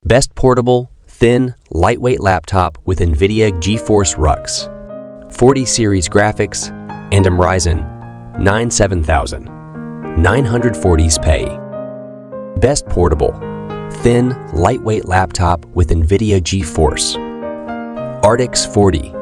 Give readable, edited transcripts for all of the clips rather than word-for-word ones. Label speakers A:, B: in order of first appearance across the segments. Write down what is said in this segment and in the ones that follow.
A: Best portable, thin, lightweight laptop with NVIDIA GeForce RUX, 40 series graphics, and Ryzen 9 7000, 940s pay. Best portable, thin, lightweight laptop with NVIDIA GeForce, RTX 40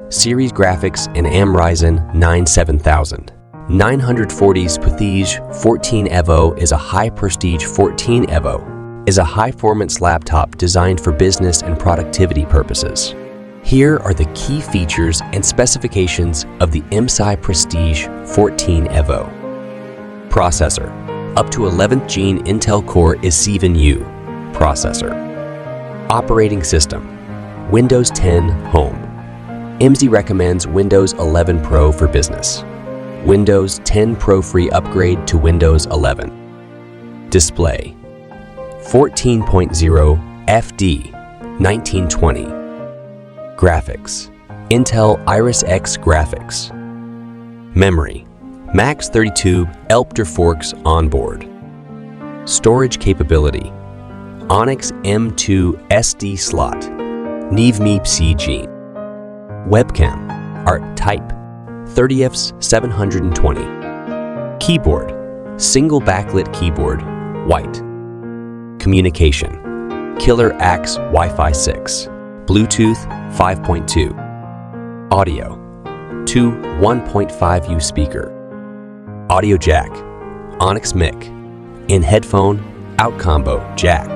A: series graphics and Ryzen 9 7000. 940s Prestige 14 Evo is a high-prestige 14 Evo is a high-performance laptop designed for business and productivity purposes. Here are the key features and specifications of the MSI Prestige 14 Evo. Processor: up to 11th Gen Intel Core i7-U processor. Operating system: Windows 10 Home. MSI recommends Windows 11 Pro for business. Windows 10 Pro free upgrade to Windows 11. Display: 14.0 FD 1920. Graphics: Intel Iris X graphics. Memory: Max 32 Elpter-Forks onboard. Storage capability: Onyx M2 SD slot, NVMe CG. Webcam: Art type, 30fps 720. Keyboard: single backlit keyboard, white. Communication: Killer Axe Wi-Fi 6, Bluetooth 5.2. Audio: 2 1.5U speaker. Audio jack, Onyx mic, in headphone, out combo jack.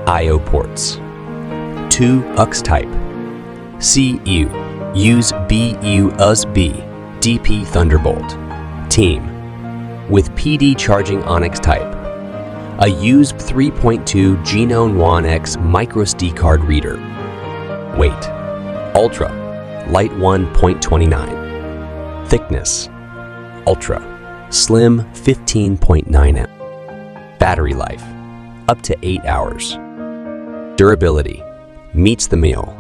A: I/O ports: 2 UX type, CU, use BU USB, DP Thunderbolt. Team: with PD charging Onyx type. A USB 3.2 Genome One X microSD card reader. Weight: Ultra, light 1.29. Thickness: Ultra, slim 15.9 M. Battery life: up to 8 hours. Durability: meets the meal.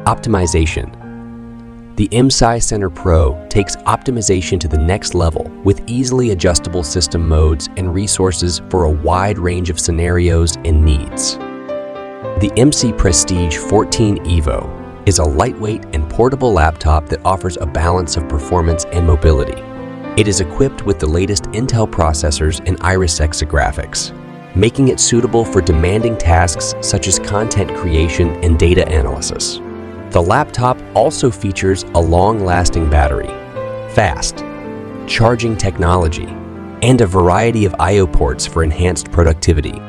A: Optimization: the MSI Center Pro takes optimization to the next level with easily adjustable system modes and resources for a wide range of scenarios and needs. The MSI Prestige 14 Evo is a lightweight and portable laptop that offers a balance of performance and mobility. It is equipped with the latest Intel processors and Iris X graphics, making it suitable for demanding tasks such as content creation and data analysis. The laptop also features a long-lasting battery, fast charging technology, and a variety of I/O ports for enhanced productivity.